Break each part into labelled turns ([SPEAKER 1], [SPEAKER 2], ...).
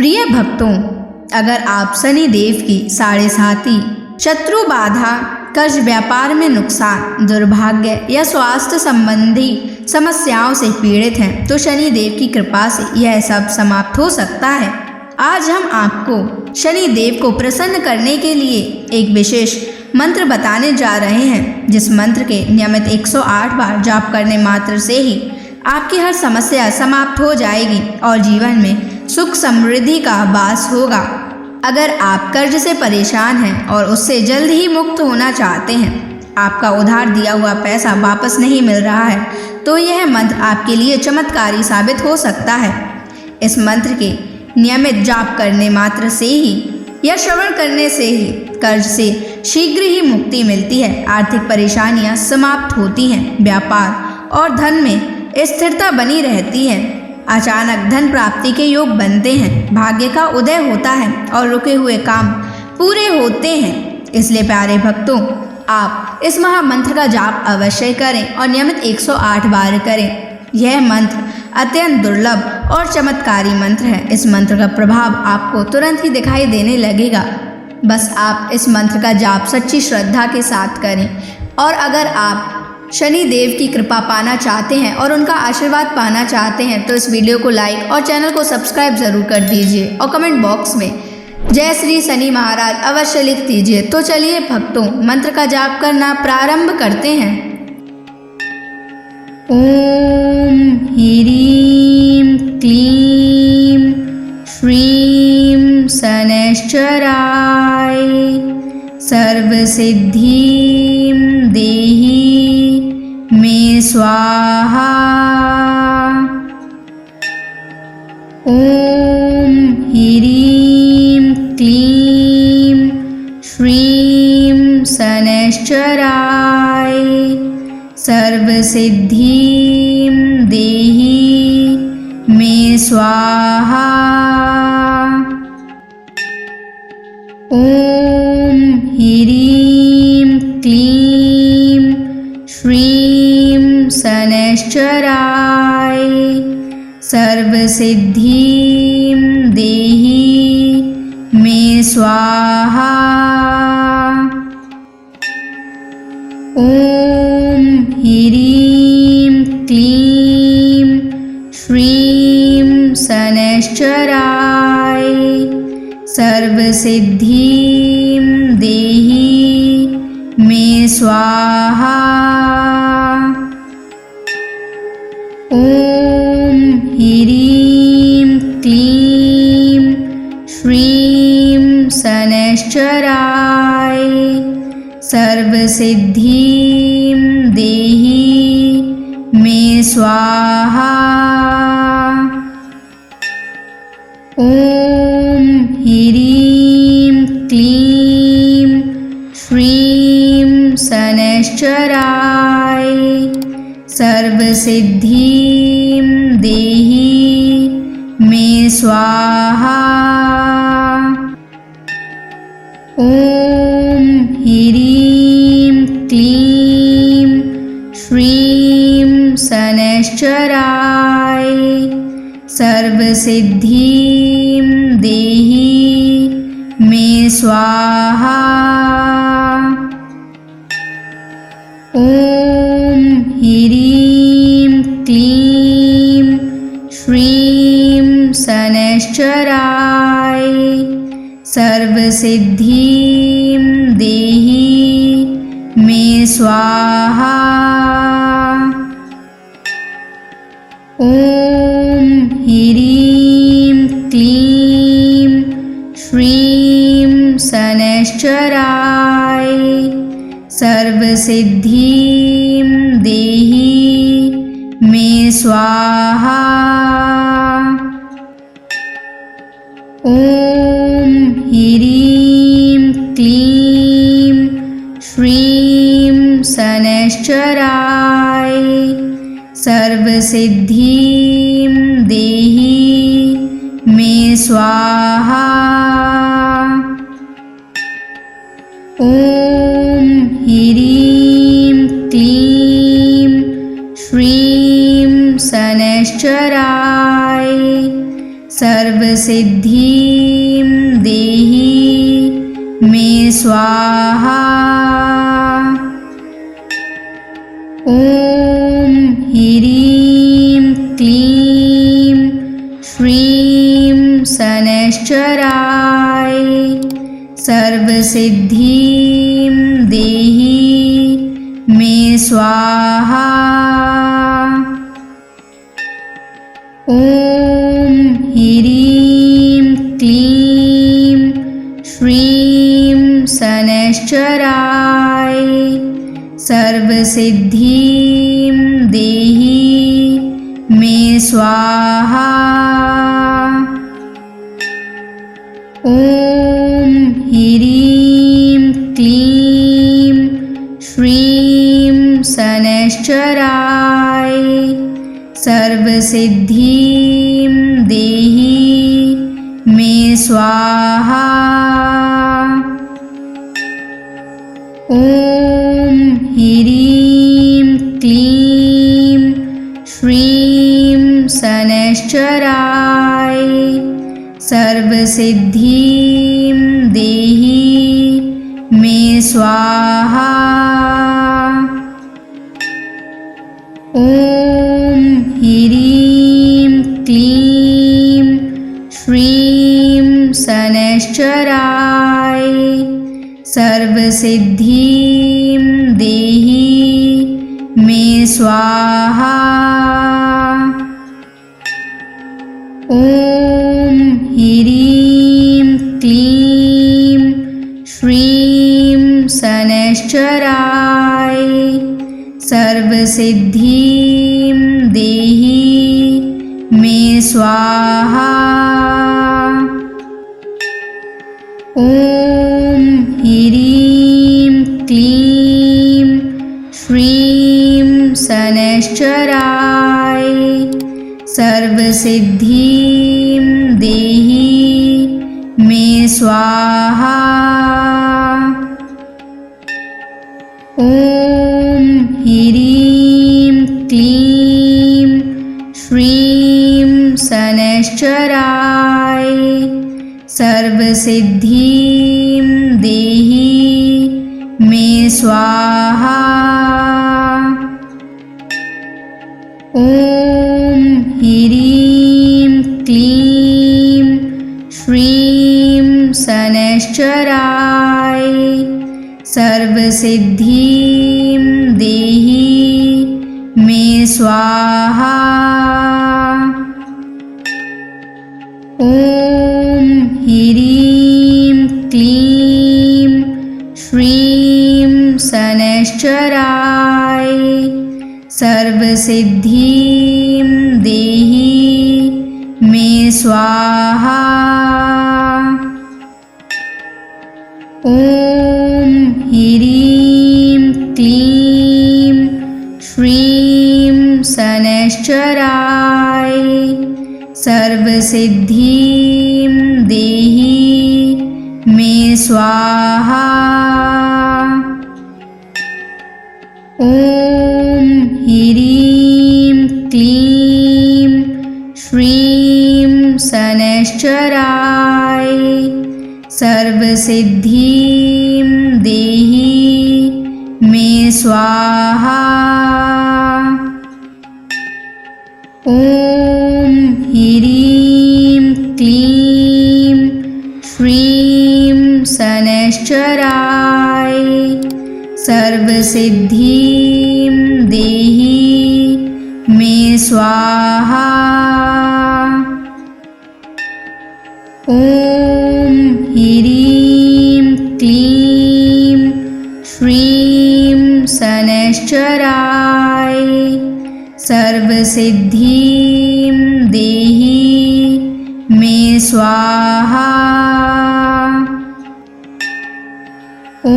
[SPEAKER 1] प्रिय भक्तों, अगर आप शनि देव की साढ़े साती, शत्रु बाधा, कर्ज, व्यापार में नुकसान, दुर्भाग्य या स्वास्थ्य संबंधी समस्याओं से पीड़ित हैं तो शनि देव की कृपा से यह सब समाप्त हो सकता है। आज हम आपको शनि देव को प्रसन्न करने के लिए एक विशेष मंत्र बताने जा रहे हैं, जिस मंत्र के नियमित 108 बार जाप करने मात्र से ही आपकी हर समस्या समाप्त हो जाएगी और जीवन में सुख समृद्धि का वास होगा। अगर आप कर्ज से परेशान हैं और उससे जल्द ही मुक्त होना चाहते हैं, आपका उधार दिया हुआ पैसा वापस नहीं मिल रहा है, तो यह मंत्र आपके लिए चमत्कारी साबित हो सकता है। इस मंत्र के नियमित जाप करने मात्र से ही या श्रवण करने से ही कर्ज से शीघ्र ही मुक्ति मिलती है, आर्थिक परेशानियां समाप्त होती हैं, व्यापार और धन में स्थिरता बनी रहती है, अचानक धन प्राप्ति के योग बनते हैं, भाग्य का उदय होता है और रुके हुए काम पूरे होते हैं। इसलिए प्यारे भक्तों, आप इस महामंत्र का जाप अवश्य करें और नियमित 108 बार करें। यह मंत्र अत्यंत दुर्लभ और चमत्कारी मंत्र है। इस मंत्र का प्रभाव आपको तुरंत ही दिखाई देने लगेगा। बस आप इस मंत्र का जाप सच्ची श्रद्धा के साथ करें। और अगर आप शनि देव की कृपा पाना चाहते हैं और उनका आशीर्वाद पाना चाहते हैं तो इस वीडियो को लाइक और चैनल को सब्सक्राइब जरूर कर दीजिए और कमेंट बॉक्स में जय श्री शनि महाराज अवश्य लिख दीजिए। तो चलिए भक्तों, मंत्र का जाप करना प्रारंभ करते हैं। ओम ह्रीं क्लीं श्रीं शनैश्चराय सर्वसिद्धिं देहि मे स्वाहा। ओम ह्रीं क्लीं श्रीं शनैश्चराय सर्वसिद्धिं देहि मे स्वाहा। ओम ह्रीं क्लीं श्रीं शनैश्चराय सर्वसिद्धिं देहि मे स्वाहा। ओम ह्रीं क्लीं श्रीं शनैश्चराय सर्वसिद्धिं देहि मे स्वाहा। ओम ह्रीं क्लीं श्रीं शनैश्चराय सर्वसिद्धिं देहि मे स्वाहा। ओम ह्रीं क्लीं श्रीं शनैश्चराय सर्वसिद्धिं देहि मे स्वाहा। ओम ह्रीं क्लीं श्रीं शनैश्चराय सर्वसिद्धिं देहि मे स्वाहा। ओम ह्रीं क्लीं श्रीं शनैश्चराय सर्वसिद्धिं देहि मे स्वाहा। ओम ह्रीं क्लीं श्रीं शनैश्चराय सर्वसिद्धिं देहि मे स्वाहा। ओम ह्रीं क्लीं श्रीं शनैश्चराय सर्वसिद्धिं देहि मे स्वाहा। ओम ह्रीं क्लीं श्रीं शनैश्चराय सर्वसिद्धिं देहि मे स्वाहा। ॐ ह्रीं क्लीं श्रीं शनैश्चराय सर्वसिद्धिं देहि मे स्वाहा। ॐ ह्रीं क्लीं श्रीं शनैश्चराय सर्वसिद्धिं देहि मे स्वाहा। ॐ ह्रीं क्लीं श्रीं शनैश्चराय सर्वसिद्धिं देहि मे स्वाहा। ॐ ह्रीं क्लीं श्रीं शनैश्चराय सर्वसिद्धिं देहि मे स्वाहा। ॐ ह्रीं क्लीं श्रीं शनैश्चराय सर्वसिद्धिं देहि मे स्वाहा। ॐ ह्रीं क्लीं श्रीं शनैश्चराय सर्वसिद्धिं देहि मे स्वाहा। ॐ ह्रीं क्लीं श्रीं शनैश्चराय सर्वसिद्धिं देहि मे स्वाहा। ॐ ह्रीं क्लीं श्रीं शनैश्चराय सर्वसिद्धिं देहि मे स्वाहा। ॐ ह्रीं क्लीं श्रीं शनैश्चराय सर्वसिद्धिं देहि मे स्वाहा। ॐ ह्रीं क्लीं श्रीं शनैश्चराय सर्वसिद्धिं देहि मे स्वाहा। ॐ ह्रीं क्लीं श्रीं शनैश्चराय सर्वसिद्धिं देहि मे स्वाहा। ॐ ह्रीं क्लीं श्रीं शनैश्चराय सर्वसिद्धिं देहि मे स्वाहा। ॐ ह्रीं क्लीं श्रीं शनैश्चराय सर्वसिद्धिं देहि मे स्वाहा। ॐ ह्रीं क्लीं श्रीं शनैश्चराय सर्वसिद्धिं देहि मे स्वाहा। ॐ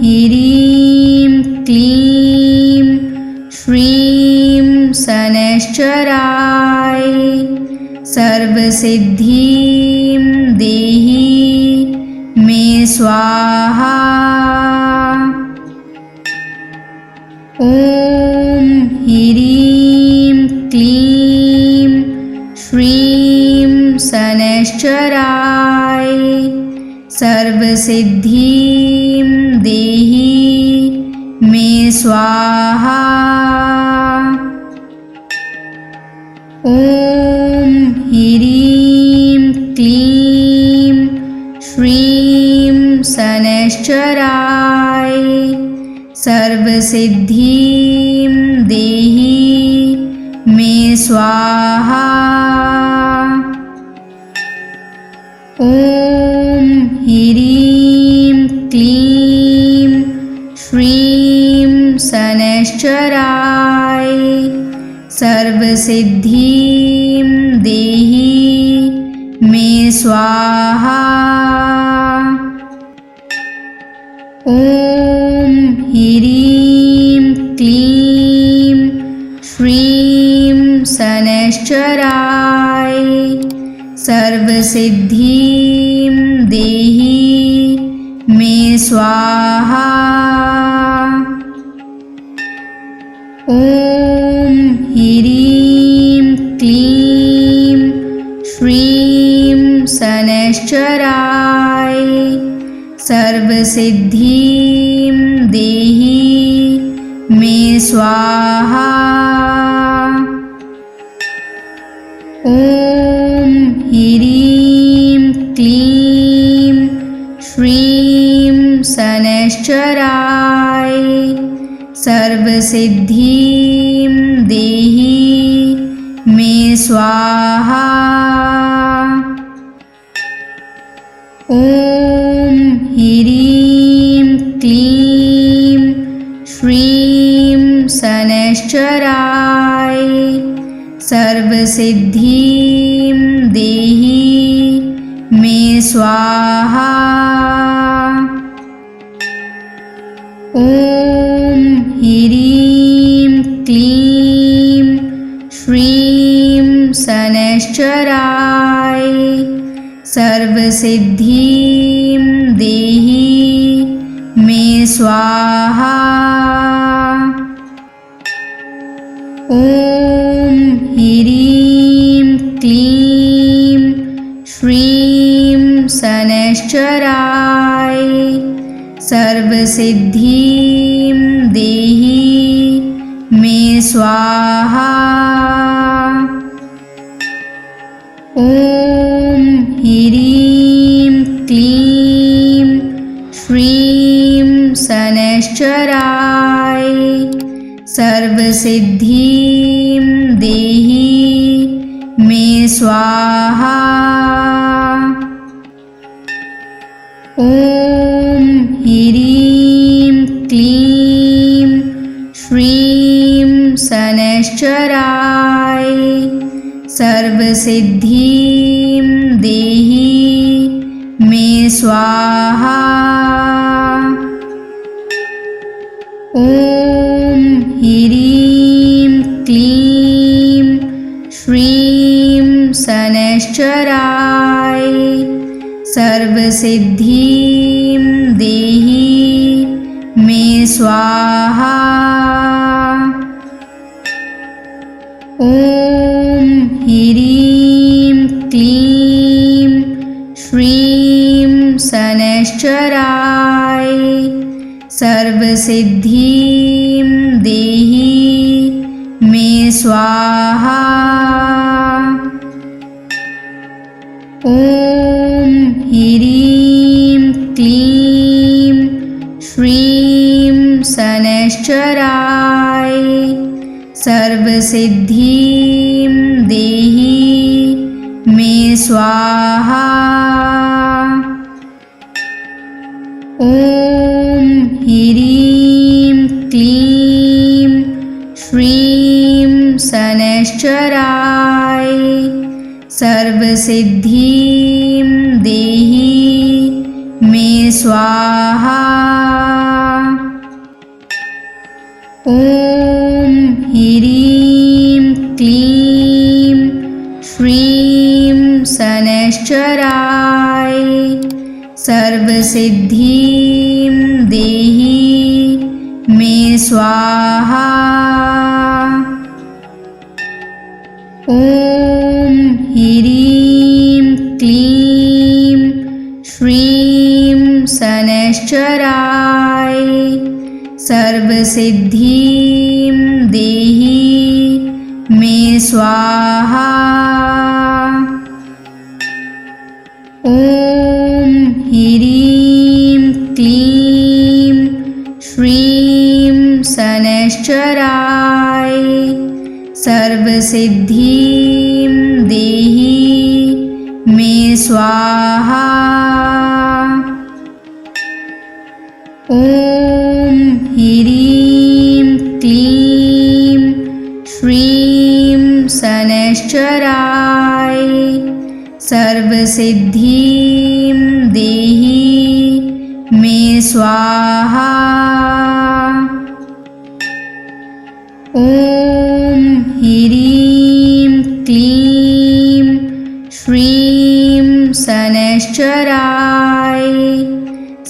[SPEAKER 1] ह्रीं क्लीं श्रीं शनैश्चराय सर्वसिद्धिं देहि मे स्वाहा। ॐ ह्रीं क्लीं श्रीं शनैश्चराय सर्वसिद्धिं देहि मे स्वाहा। ॐ ह्रीं क्लीं श्रीं शनैश्चराय सर्वसिद्धिं देहि मे स्वाहा। ॐ ह्रीं क्लीं श्रीं शनैश्चराय सर्वसिद्धिं देहि मे स्वाहा। ॐ ह्रीं क्लीं श्रीं शनैश्चराय सर्वसिद्धिं देहि मे स्वाहा। ॐ ह्रीं क्लीं श्रीं शनैश्चराय सर्वसिद्धिं देहि मे स्वाहा। ॐ ह्रीं क्लीं श्रीं शनैश्चराय सर्वसिद्धिं देहि मे स्वाहा। ॐ ह्रीं क्लीं श्रीं शनैश्चराय सर्वसिद्धिं देहि मे स्वाहा। ॐ ह्रीं क्लीं श्रीं शनैश्चराय सर्वसिद्धिं देहि मे स्वाहा। ॐ ह्रीं क्लीं श्रीं शनैश्चराय सर्वसिद्धिं देहि मे स्वाहा। ॐ ह्रीं क्लीं श्रीं शनैश्चराय सर्वसिद्धिं देहि मे स्वाहा। ॐ ह्रीं क्लीं श्रीं शनैश्चराय सर्वसिद्धिं देहि मे स्वाहा। ॐ ह्रीं क्लीं श्रीं शनैश्चराय सर्वसिद्धिं देहि मे स्वाहा। ॐ ह्रीं क्लीं श्रीं शनैश्चराय सर्वसिद्धिं देहि मे स्वाहा। ॐ ह्रीं क्लीं श्रीं शनैश्चराय सर्वसिद्धिं देहि मे स्वाहा। ॐ ह्रीं क्लीं श्रीं शनैश्चराय सर्वसिद्धिं देहि मे स्वाहा। ॐ ह्रीं क्लीं श्रीं शनैश्चराय सर्वसिद्धिं देहि मे स्वाहा। ॐ ह्रीं क्लीं श्रीं शनैश्चराय सर्वसिद्धिं देहि मे स्वाहा। ॐ ह्रीं क्लीं श्रीं शनैश्चराय सर्वसिद्धिं देहि मे स्वाहा। ॐ ह्रीं क्लीं श्रीं शनैश्चराय सर्वसिद्धिं देहि मे स्वाहा। ॐ ह्रीं क्लीं श्रीं शनैश्चराय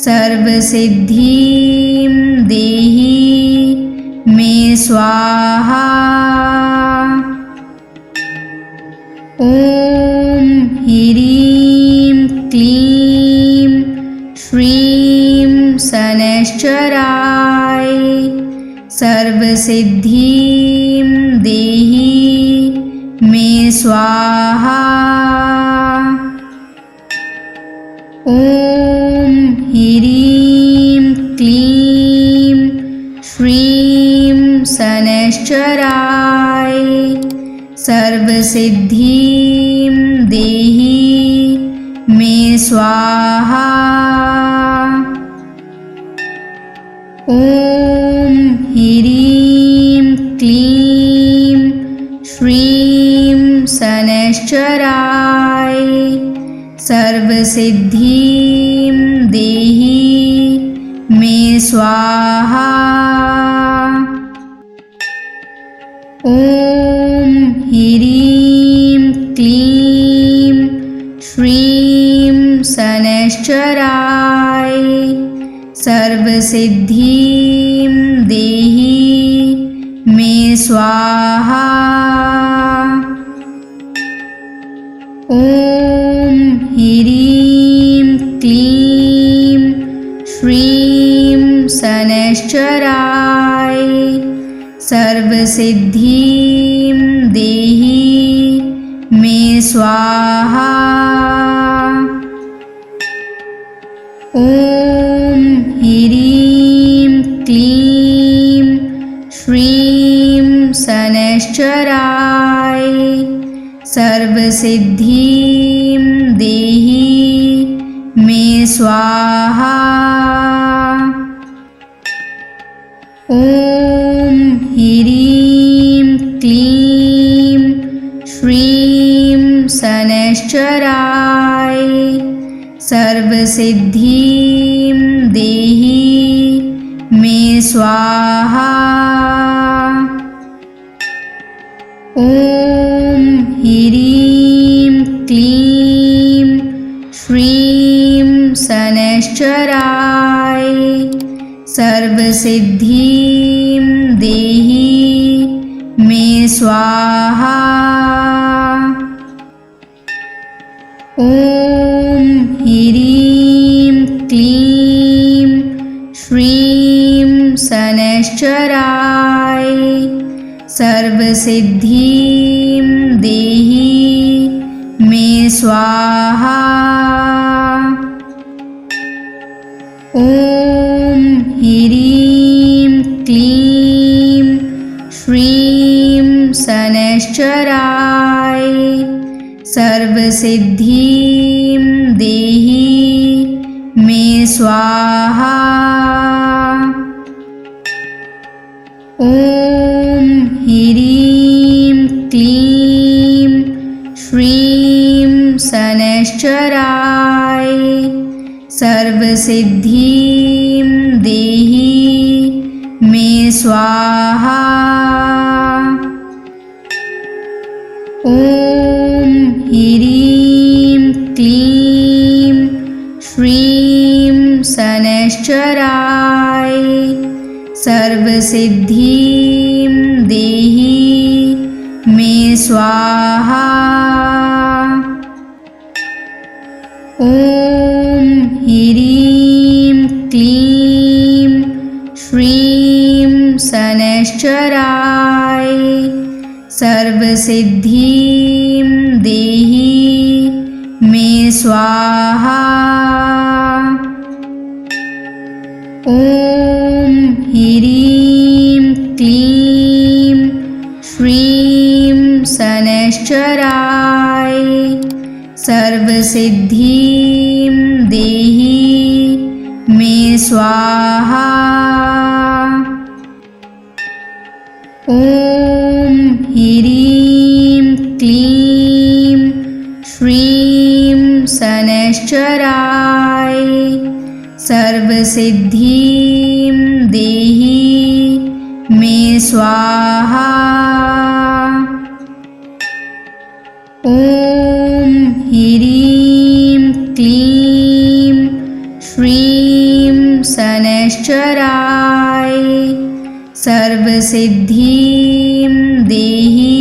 [SPEAKER 1] सर्वसिद्धिं देहि मे स्वाहा। ॐ ह्रीं क्लीं श्रीं शनैश्चराय सर्वसिद्धिं देहि मे स्वाहा। ॐ ह्रीं क्लीं श्रीं शनैश्चराय सर्वसिद्धिं देहि मे स्वाहा। ॐ ह्रीं क्लीं श्रीं शनैश्चराय सर्वसिद्धिं देहि मे स्वाहा। ॐ ह्रीं क्लीं श्रीं शनैश्चराय सर्वसिद्धिं देहि मे स्वाहा। ॐ ह्रीं क्लीं श्रीं शनैश्चराय सर्वसिद्धिं देहि मे स्वाहा। ॐ ह्रीं क्लीं श्रीं शनैश्चराय सर्वसिद्धिं देहि मे स्वाहा। ॐ ह्रीं क्लीं श्रीं शनैश्चराय सर्वसिद्धिं देहि मे स्वाहा। ॐ ह्रीं क्लीं श्रीं शनैश्चराय सर्वसिद्धिं देहि मे स्वाहा। ॐ ह्रीं क्लीं श्रीं शनैश्चराय सर्वसिद्धिं देहि मे स्वाहा। ॐ ह्रीं क्लीं श्रीं शनैश्चराय सर्वसिद्धिं देहि मे स्वाहा। ॐ ह्रीं क्लीं श्रीं शनैश्चराय सर्वसिद्धिं देहि मे स्वाहा। ॐ ह्रीं क्लीं श्रीं शनैश्चराय सर्वसिद्धिं देहि मे स्वाहा। ॐ ॐ ह्रीं क्लीं श्रीं शनैश्चराय सर्वसिद्धिं देहि मे स्वाहा। ॐ ह्रीं क्लीं श्रीं शनैश्चराय सर्वसिद्धिं देहि मे स्वाहा। ॐ ह्रीं क्लीं श्रीं शनैश्चराय सर्वसिद्धिं देहि मे स्वाहा। ॐ ह्रीं क्लीं श्रीं शनैश्चराय सर्वसिद्धिं देहि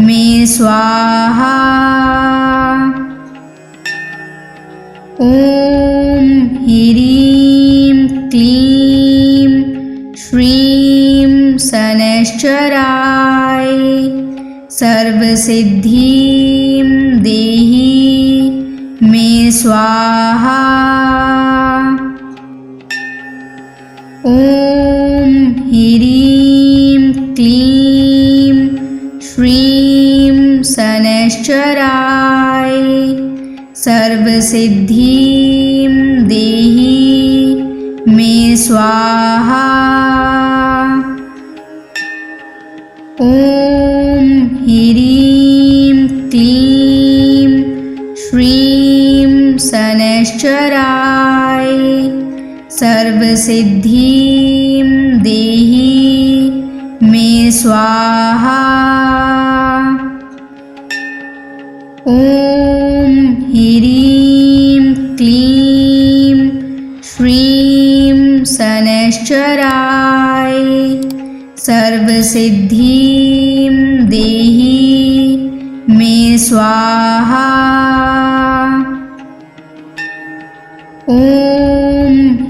[SPEAKER 1] मे स्वाहा। ॐ ह्रीं क्लीं श्रीं शनैश्चराय सर्वसिद्धिं देहि मे स्वाहा। ॐ ह्रीं क्लीं श्रीं शनैश्चराय सर्वसिद्धिं देहि मे स्वाहा। ॐ ह्रीं क्लीं श्रीं शनैश्चराय सर्वसिद्धिं देहि मे स्वाहा। ॐ ह्रीं क्लीं श्रीं शनैश्चराय सर्वसिद्धिं देहि मे स्वाहा। ॐ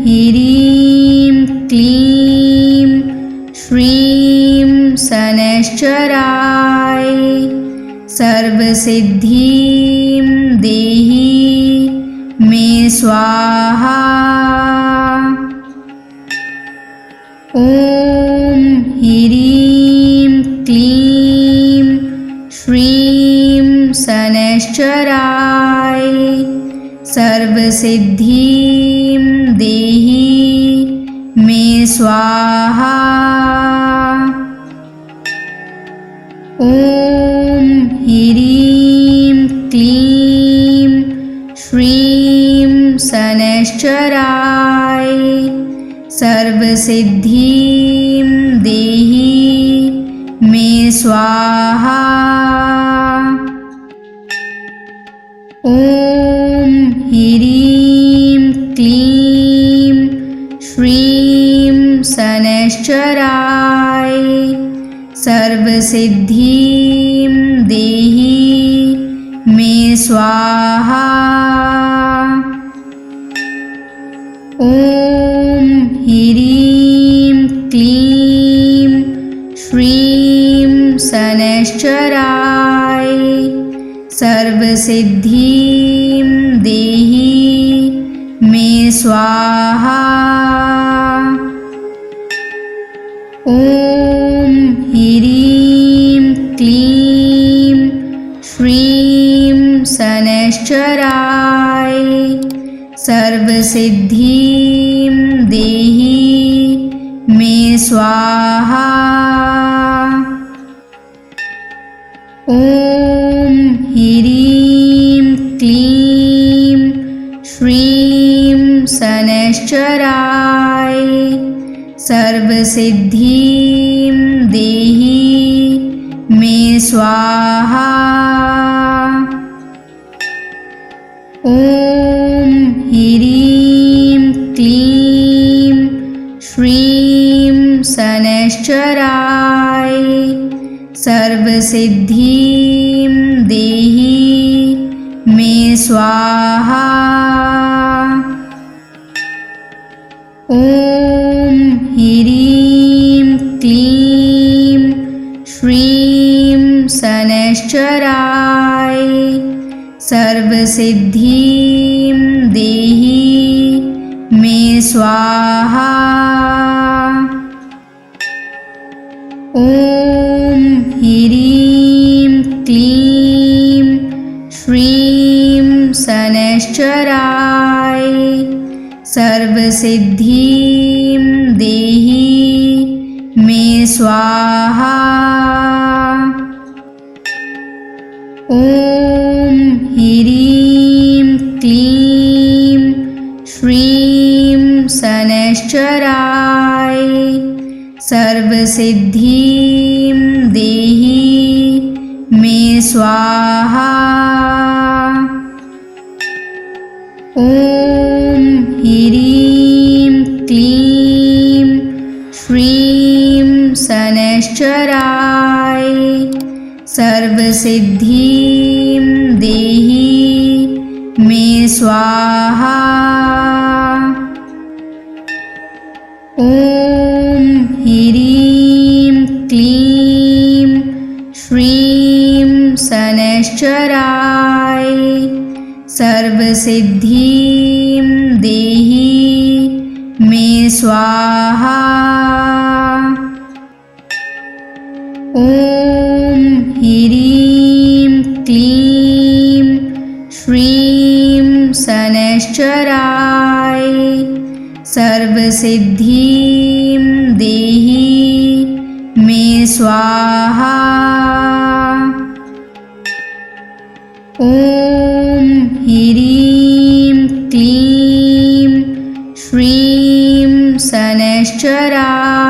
[SPEAKER 1] ह्रीं क्लीं श्रीं शनैश्चराय सर्वसिद्धिं देहि मे स्वाहा। ॐ ह्रीं क्लीं श्रीं शनैश्चराय सर्वसिद्धिं देहि मे स्वाहा। ॐ ह्रीं क्लीं श्रीं शनैश्चराय सर्वसिद्धिं देहि मे स्वाहा। ॐ ह्रीं क्लीं श्रीं शनैश्चराय सर्वसिद्धिं देहि मे स्वाहा। ॐ ह्रीं क्लीं श्रीं शनैश्चराय सर्वसिद्धिं देहि मे स्वाहा। ॐ ह्रीं क्लीं श्रीं शनैश्चराय सर्वसिद्धिं देहि मे स्वाहा। ॐ ह्रीं क्लीं श्रीं शनैश्चराय सर्वसिद्धिं देहि मे स्वाहा। ॐ ह्रीं क्लीं श्रीं शनैश्चराय सर्वसिद्धिं देहि मे स्वाहा। ॐ ह्रीं क्लीं श्रीं शनैश्चराय सर्वसिद्धिं देहि मे स्वाहा। ॐ ह्रीं क्लीं श्रीं शनैश्चराय सर्वसिद्धिं देहि मे स्वाहा। ॐ ह्रीं क्लीं श्रीं शनैश्चराय सर्वसिद्धिं देहि मे स्वाहा। ॐ ह्रीं क्लीं श्रीं शनैश्चराय सर्वसिद्धिं देहि मे स्वाहा। ॐ ह्रीं क्लीं श्रीं शनैश्चराय सर्वसिद्धिं देहि मे स्वाहा। ॐ ह्रीं क्लीं श्रीं शनैश्चराय सर्वसिद्धिं देहि मे स्वाहा। ॐ ह्रीं क्लीं श्रीं शनैश्चराय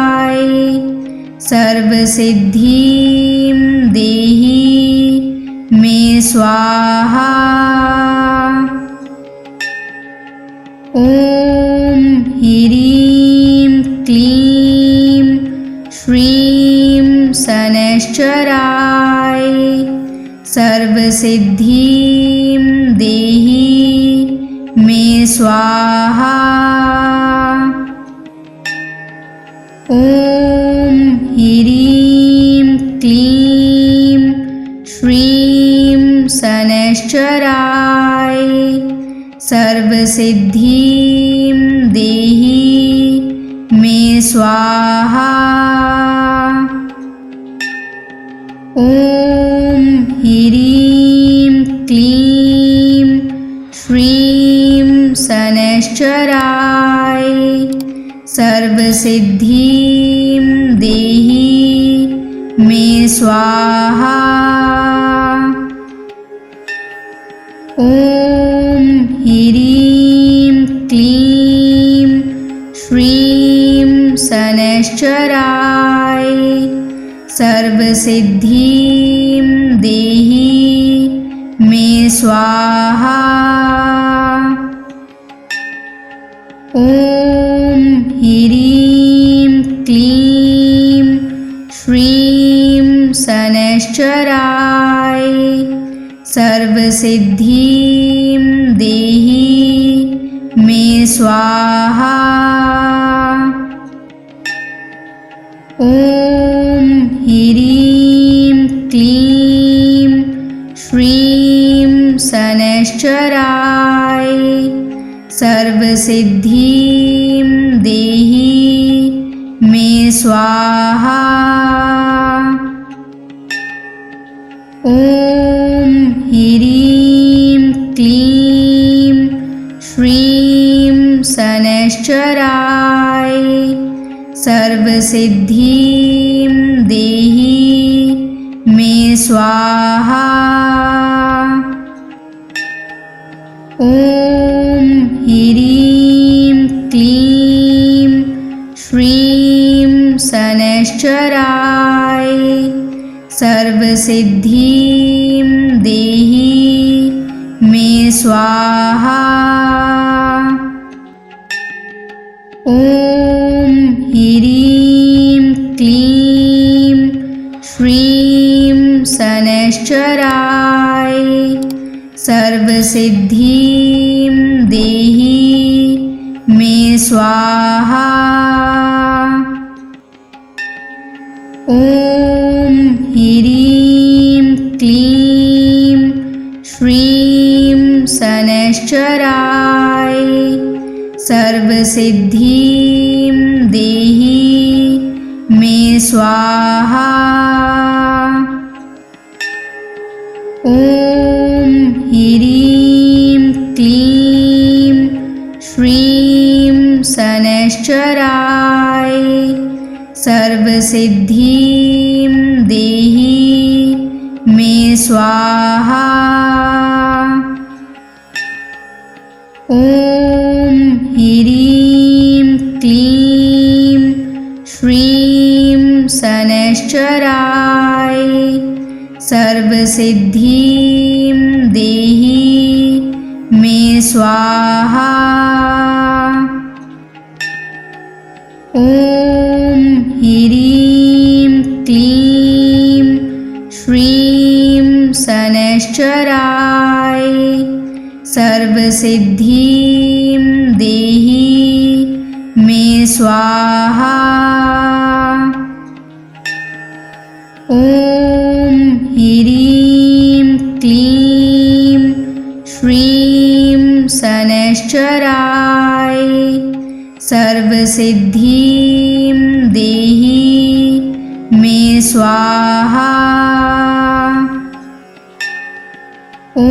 [SPEAKER 1] सर्वसिद्धिं देहि मे स्वाहा। ॐ ह्रीं क्लीं श्रीं शनैश्चराय सर्वसिद्धिं देहि मे स्वाहा। ॐ ह्रीं क्लीं श्रीं शनैश्चराय सर्वसिद्धिं देहि मे स्वाहा। ॐ ह्रीं क्लीं श्रीं शनैश्चराय सर्वसिद्धिं देहि मे स्वाहा। ॐ ह्रीं क्लीं श्रीं शनैश्चराय सर्वसिद्धिं देहि मे स्वाहा। ॐ ह्रीं क्लीं श्रीं शनैश्चराय सर्वसिद्धिं देहि मे स्वाहा। ॐ ह्रीं क्लीं श्रीं शनैश्चराय सर्वसिद्धिं देहि मे स्वाहा। ॐ ह्रीं क्लीं श्रीं शनैश्चराय सर्वसिद्धिं देहि मे स्वाहा। ॐ ह्रीं क्लीं श्रीं शनैश्चराय सर्वसिद्धिं देहि मे स्वाहा। ॐ ह्रीं क्लीं श्रीं शनैश्चराय सर्वसिद्धिं देहि मे स्वाहा। ॐ ह्रीं क्लीं श्रीं शनैश्चराय सर्वसिद्धिं देहि मे स्वाहा। ॐ ह्रीं क्लीं श्रीं शनैश्चराय सर्वसिद्धिं देहि मे स्वाहा। ॐ ह्रीं क्लीं श्रीं शनैश्चराय सर्वसिद्धिं देहि मे स्वाहा। ॐ ह्रीं क्लीं श्रीं शनैश्चराय सर्वसिद्धिं देहि मे स्वाहा। ॐ ह्रीं क्लीं श्रीं शनैश्चराय सर्वसिद्धिं देहि मे स्वाहा। ॐ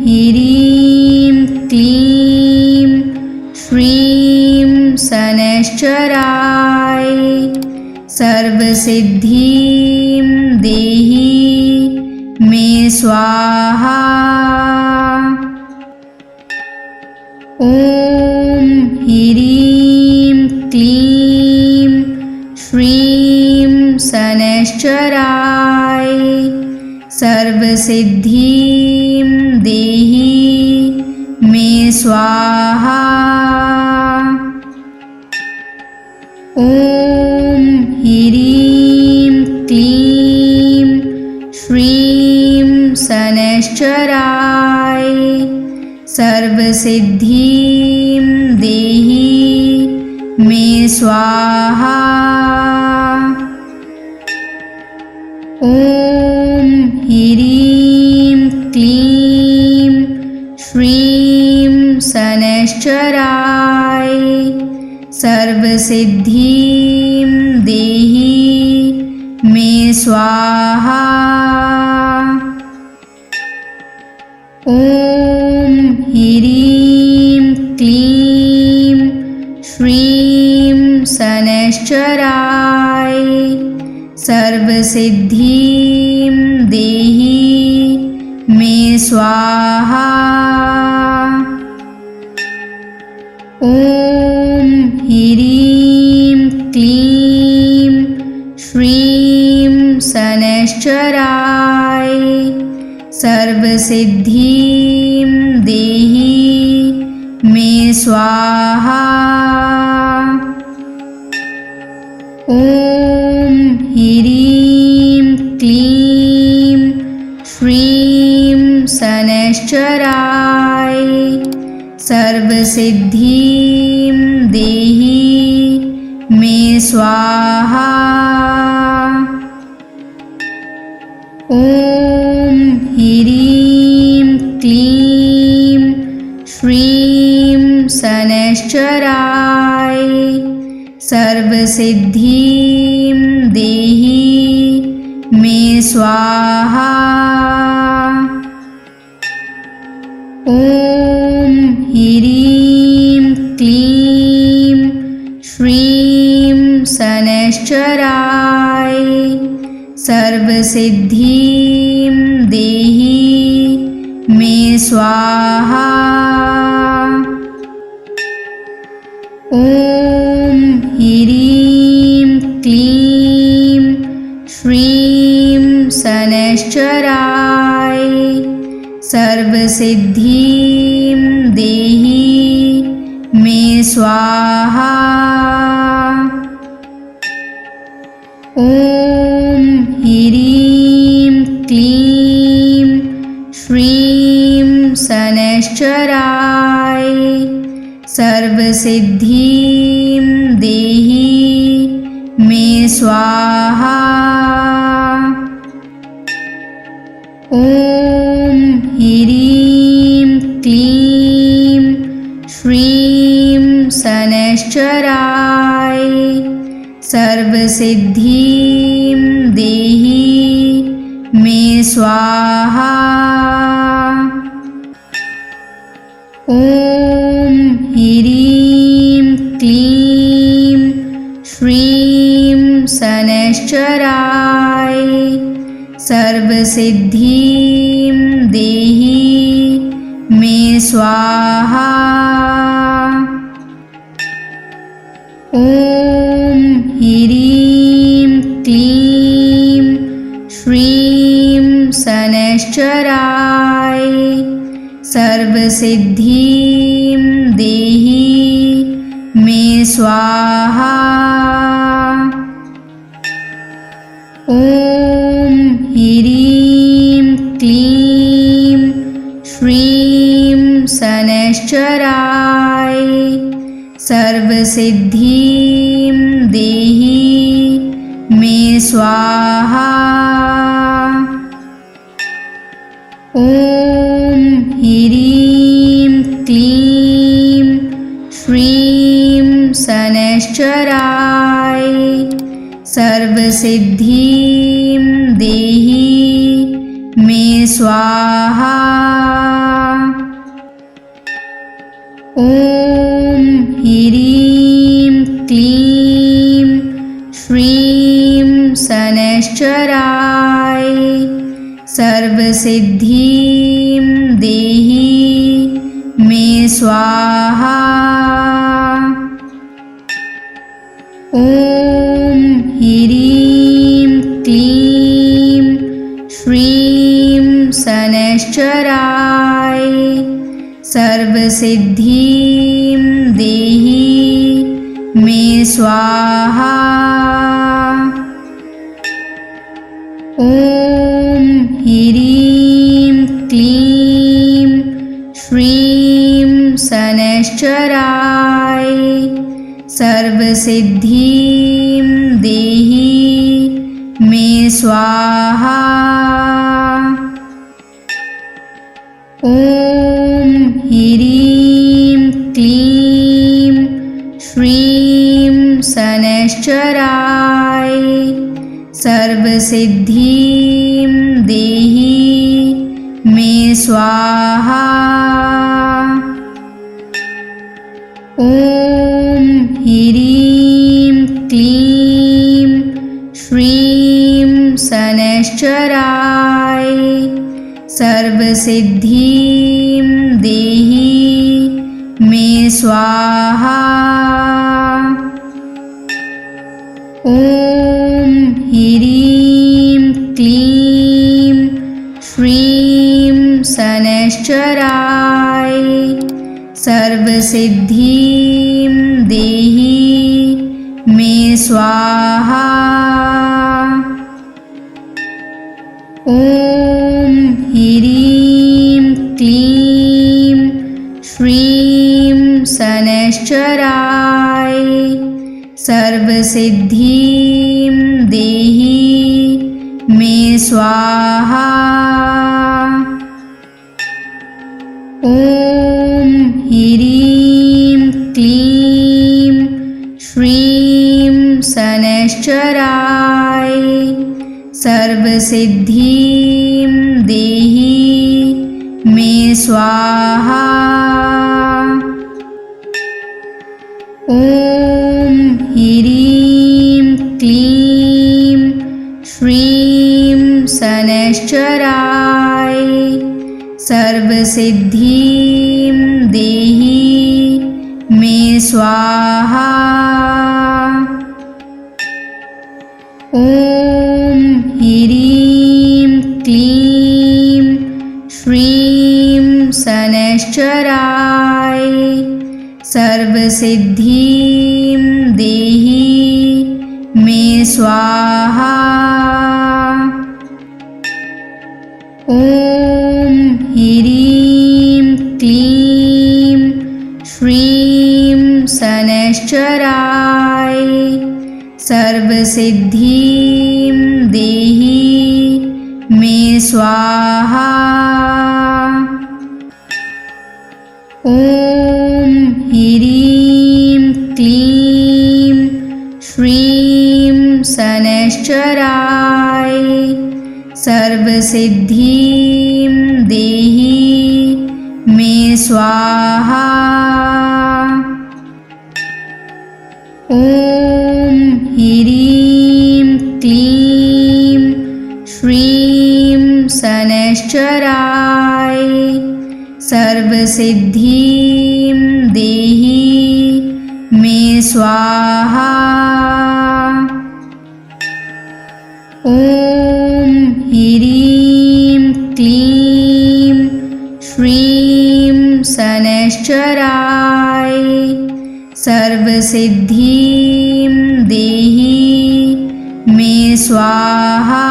[SPEAKER 1] ह्रीं क्लीं श्रीं शनैश्चराय सर्वसिद्धिं देहि मे स्वाहा। ॐ ह्रीं क्लीं श्रीं शनैश्चराय सर्वसिद्धिं देहि मे स्वाहा। ॐ ह्रीं क्लीं श्रीं शनैश्चराय सर्वसिद्धिं देहि मे स्वाहा। ॐ ह्रीं क्लीं श्रीं शनैश्चराय सर्वसिद्धिं देहि मे स्वाहा। ॐ ह्रीं क्लीं श्रीं शनैश्चराय सर्वसिद्धिं देहि मे स्वाहा। ॐ ह्रीं क्लीं श्रीं शनैश्चराय सर्वसिद्धिं देहि मे स्वाहा। ॐ ह्रीं क्लीं श्रीं शनैश्चराय सर्वसिद्धिं देहि मे स्वाहा। ॐ ह्रीं क्लीं श्रीं शनैश्चराय सर्वसिद्धिं देहि मे स्वाहा। ॐ ह्रीं क्लीं श्रीं शनैश्चराय सर्वसिद्धिं देहि मे स्वाहा। ॐ ह्रीं क्लीं श्रीं शनैश्चराय सर्वसिद्धिं देहि मे स्वाहा। ॐ ह्रीं क्लीं श्रीं शनैश्चराय सर्वसिद्धिं देहि मे स्वाहा। ॐ ह्रीं क्लीं श्रीं शनैश्चराय सर्वसिद्धिं देहि मे स्वाहा। ॐ ह्रीं क्लीं श्रीं शनैश्चराय सर्वसिद्धिं देहि मे स्वाहा। ॐ ह्रीं क्लीं श्रीं शनैश्चराय सर्वसिद्धिं देहि मे स्वाहा। ॐ ह्रीं क्लीं श्रीं शनैश्चराय सर्वसिद्धिं देहि मे स्वाहा। ॐ ह्रीं क्लीं श्रीं शनैश्चराय सर्वसिद्धिं देहि मे स्वाहा। ॐ ह्रीं क्लीं श्रीं शनैश्चराय सर्वसिद्धिं देहि मे स्वाहा। ॐ ह्रीं क्लीं श्रीं शनैश्चराय सर्वसिद्धिं देहि मे स्वाहा। ॐ ह्रीं क्लीं श्रीं शनैश्चराय सर्वसिद्धिं देहि मे स्वाहा। ॐ ह्रीं क्लीं श्रीं शनैश्चराय सर्वसिद्धिं देहि मे स्वाहा। ॐ ह्रीं क्लीं श्रीं शनैश्चराय सर्वसिद्धिं देहि मे स्वाहा। ॐ ह्रीं क्लीं श्रीं शनैश्चराय सर्वसिद्धिं देहि मे स्वाहा। ॐ ह्रीं क्लीं श्रीं शनैश्चराय सर्वसिद्धिं देहि मे स्वाहा। ॐ ह्रीं क्लीं श्रीं शनैश्चराय सर्वसिद्धिं देहि मे स्वाहा। ॐ ह्रीं क्लीं श्रीं शनैश्चराय सर्वसिद्धिं देहि मे स्वाहा। ॐ ह्रीं क्लीं श्रीं शनैश्चराय सर्वसिद्धिं देहि मे स्वाहा। ॐ ह्रीं क्लीं श्रीं शनैश्चराय सर्वसिद्धिं देहि मे स्वाहा। ॐ ह्रीं क्लीं श्रीं शनैश्चराय सर्वसिद्धिं देहि मे स्वाहा। ॐ ह्रीं क्लीं श्रीं शनैश्चराय सर्वसिद्धिं देहि मे स्वाहा। ॐ ह्रीं क्लीं श्रीं शनैश्चराय सर्वसिद्धिं देहि मे स्वाहा।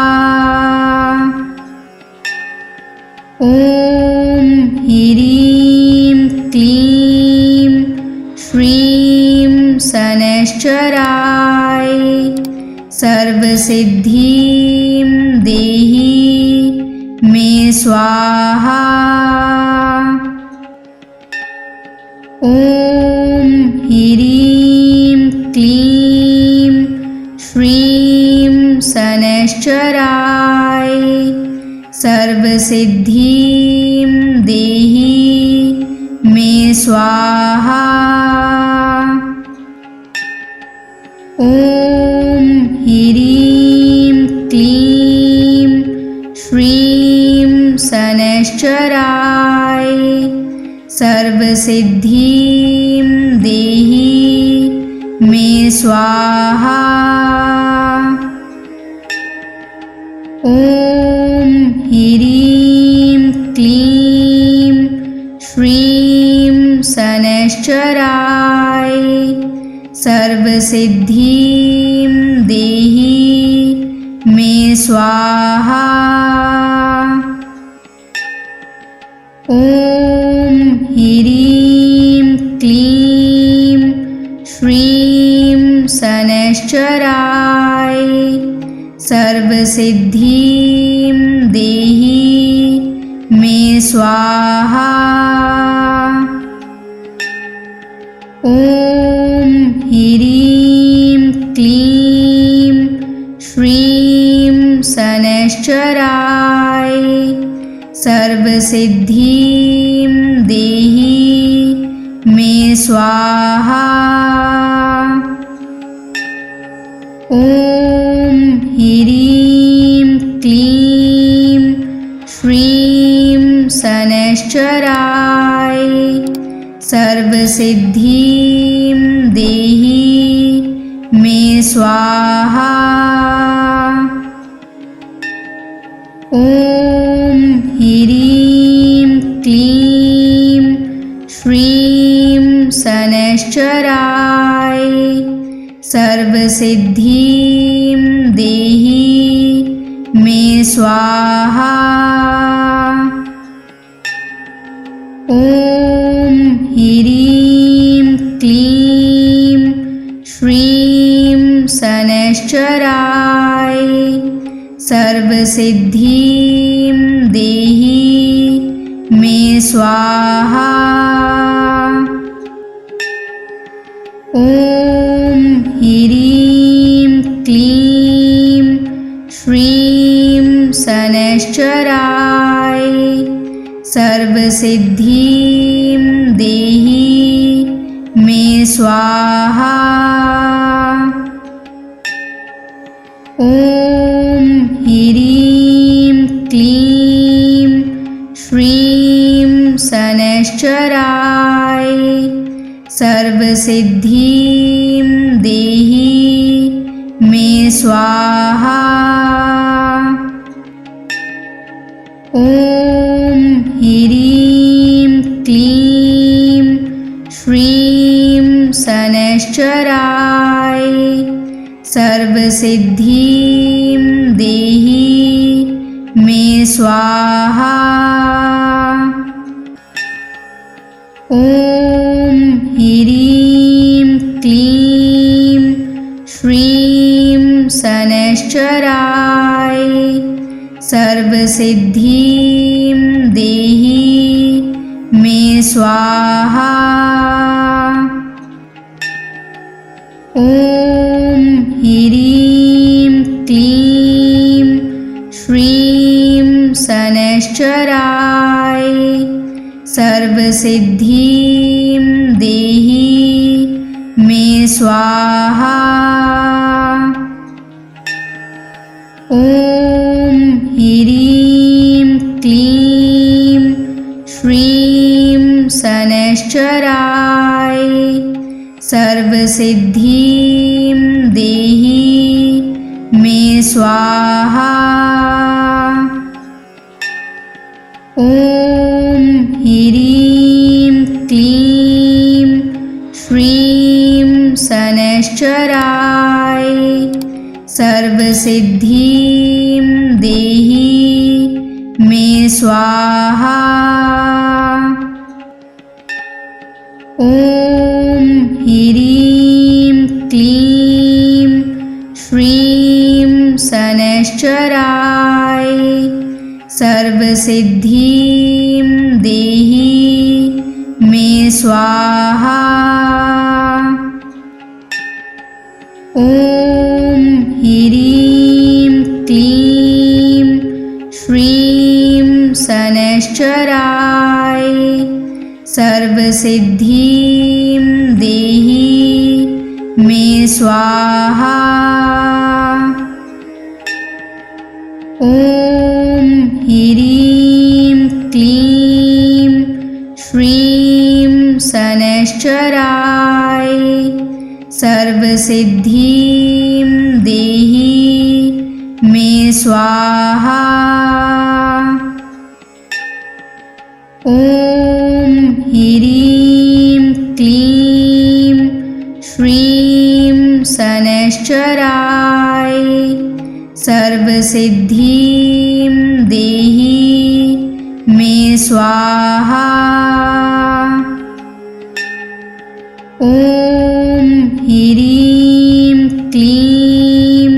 [SPEAKER 1] ॐ ह्रीं क्लीं श्रीं शनैश्चराय सर्वसिद्धिं देहि मे स्वाहा। ॐ ह्रीं क्लीं श्रीं शनैश्चराय सर्वसिद्धिं देहि मे स्वाहा। ॐ ह्रीं क्लीं श्रीं शनैश्चराय सर्वसिद्धिं देहि मे स्वाहा। ॐ ह्रीं क्लीं श्रीं शनैश्चराय सर्वसिद्धिं देहि मे स्वाहा। ॐ ह्रीं क्लीं श्रीं शनैश्चराय सर्वसिद्धिं देहि मे स्वाहा। ॐ ह्रीं क्लीं श्रीं शनैश्चराय सर्वसिद्धिं देहि मे स्वाहा। ॐ ह्रीं क्लीं श्रीं शनैश्चराय सर्वसिद्धिं देहि मे स्वाहा। ॐ ह्रीं क्लीं श्रीं शनैश्चराय सर्वसिद्धिं देहि मे स्वाहा। ॐ ह्रीं क्लीं श्रीं शनैश्चराय सर्वसिद्धिं देहि मे स्वाहा। ॐ ह्रीं क्लीं श्रीं शनैश्चराय सर्वसिद्धिं देहि मे स्वाहा। ॐ ह्रीं क्लीं श्रीं शनैश्चराय सर्वसिद्धिं देहि मे स्वाहा। ॐ ह्रीं क्लीं श्रीं शनैश्चराय सर्वसिद्धिं देहि मे स्वाहा। ॐ शनैश्चराय सर्वसिद्धिं देहि मे स्वाहा। ॐ ह्रीं क्लीं श्रीं शनैश्चराय सर्वसिद्धिं देहि मे स्वाहा। ॐ ह्रीं क्लीं श्रीं शनैश्चराय सर्वसिद्धिं देहि मे स्वाहा। ॐ ह्रीं क्लीं श्रीं शनैश्चराय सर्वसिद्धिं देहि मे स्वाहा। ॐ ह्रीं क्लीं श्रीं शनैश्चराय सर्वसिद्धिं देहि मे स्वाहा। ॐ ह्रीं क्लीं श्रीं शनैश्चराय सर्वसिद्धिं देहि मे स्वाहा। ॐ ह्रीं क्लीं श्रीं शनैश्चराय सर्वसिद्धिं देहि मे स्वाहा। ॐ ह्रीं क्लीं श्रीं शनैश्चराय सर्वसिद्धिं देहि मे स्वाहा। ॐ ह्रीं क्लीं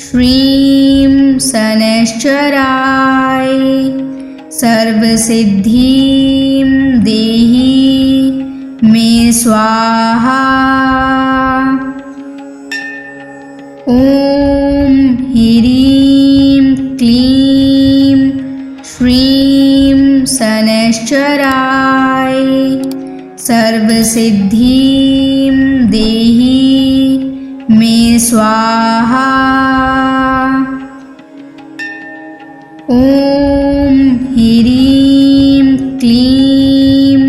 [SPEAKER 1] श्रीं शनैश्चराय सर्वसिद्धिं देहि मे स्वाहा। ॐ ह्रीं क्लीं श्रीं शनैश्चराय सर्वसिद्धिं देहि मे स्वाहा। ॐ ह्रीं क्लीं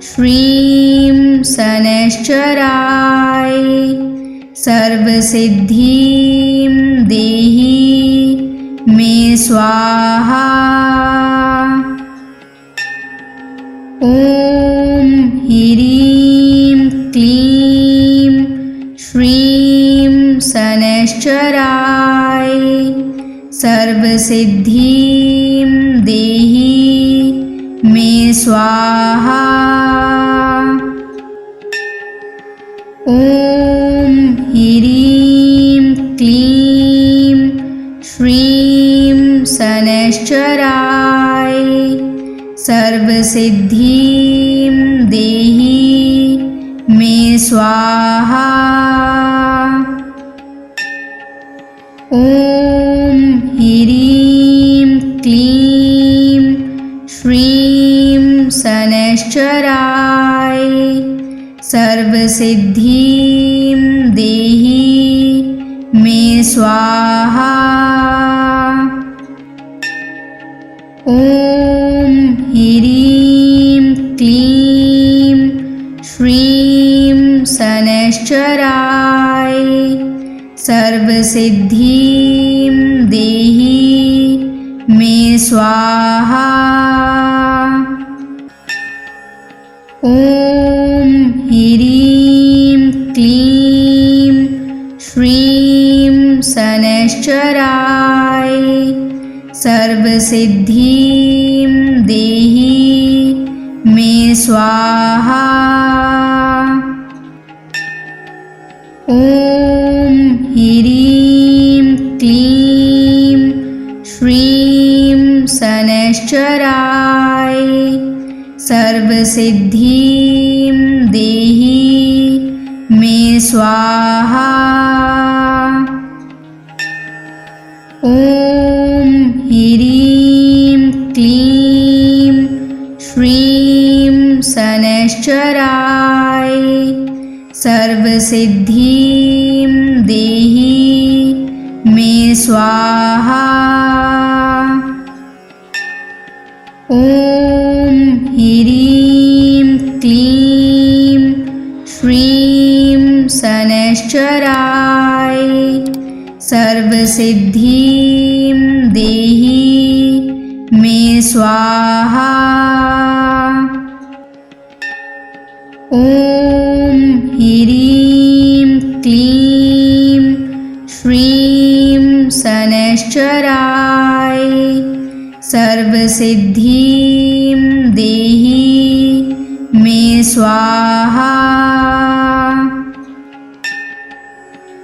[SPEAKER 1] श्रीं शनैश्चराय सर्वसिद्धिं देहि मे स्वाहा। ॐ ह्रीं क्लीं श्रीं शनैश्चराय सर्वसिद्धिं देहि मे स्वाहा। ॐ ह्रीं क्लीं श्रीं शनैश्चराय सर्वसिद्धिं देहि मे स्वाहा। ॐ ह्रीं क्लीं श्रीं शनैश्चराय सर्वसिद्धिं देहि मे स्वाहा। ॐ ह्रीं क्लीं श्रीं शनैश्चराय सर्वसिद्धिं देहि मे स्वाहा। ॐ ह्रीं क्लीं श्रीं शनैश्चराय सर्वसिद्धिं देहि मे स्वाहा। ॐ ह्रीं क्लीं श्रीं शनैश्चराय सर्वसिद्धिं देहि मे स्वाहा। ॐ ह्रीं क्लीं श्रीं शनैश्चराय सर्वसिद्धिं देहि मे स्वाहा। ॐ ह्रीं क्लीं श्रीं शनैश्चराय सर्वसिद्धिं देहि मे स्वाहा। ॐ ह्रीं क्लीं श्रीं शनैश्चराय सर्वसिद्धिं देहि मे स्वाहा।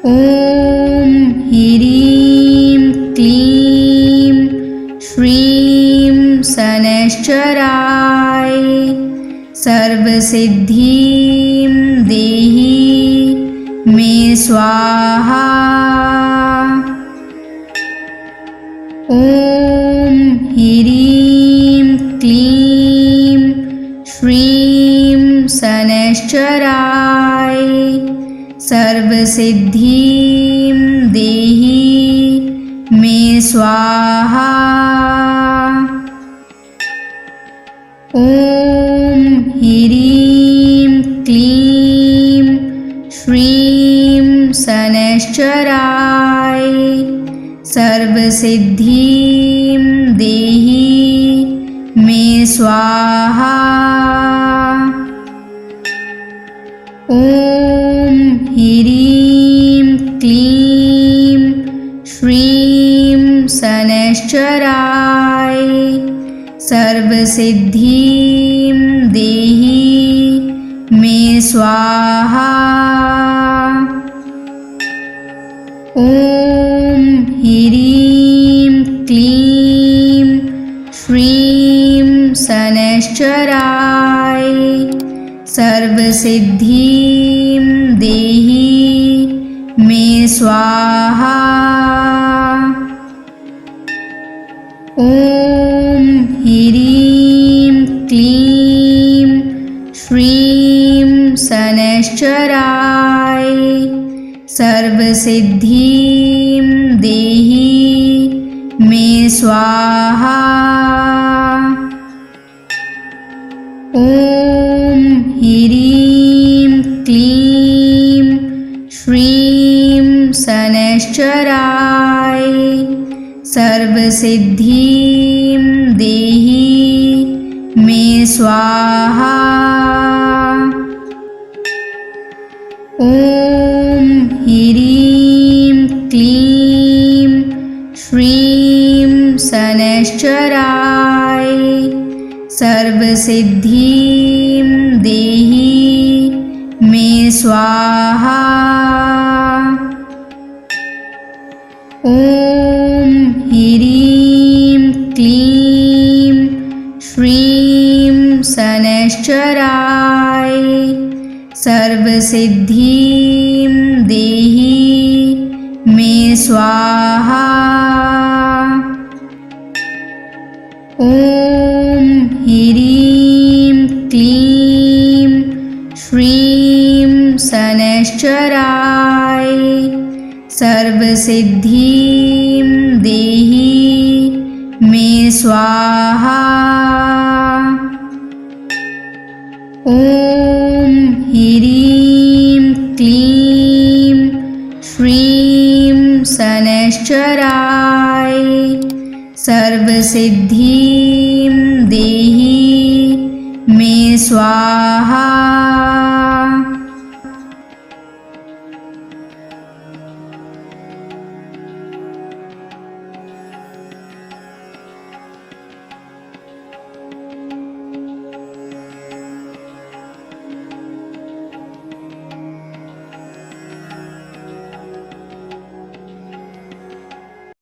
[SPEAKER 1] ॐ ह्रीं क्लीं श्रीं शनैश्चराय सर्वसिद्धिं देहि मे स्वाहा। ॐ ह्रीं क्लीं श्रीं शनैश्चराय सर्वसिद्धिं देहि मे स्वाहा। ॐ ह्रीं क्लीं श्रीं शनैश्चराय सर्वसिद्धिं देहि मे स्वाहा। ॐ ह्रीं क्लीं श्रीं शनैश्चराय सर्वसिद्धिं देहि मे स्वाहा। ॐ ह्रीं क्लीं श्रीं शनैश्चराय सर्वसिद्धिं देहि मे स्वाहा। ॐ ह्रीं क्लीं श्रीं शनैश्चराय सर्वसिद्धिं देहि मे स्वाहा। ॐ ह्रीं क्लीं श्रीं शनैश्चराय सर्वसिद्धिं देहि मे स्वाहा। ॐ ह्रीं क्लीं श्रीं शनैश्चराय सर्वसिद्धिं देहि मे स्वाहा। ॐ ह्रीं क्लीं श्रीं शनैश्चराय सर्वसिद्धिं देहि मे स्वाहा। ॐ ह्रीं क्लीं श्रीं शनैश्चराय सर्वसिद्धिं देहि मे स्वाहा। ॐ ह्रीं क्लीं श्रीं शनैश्चराय सर्वसिद्धिं देहि मे स्वाहा।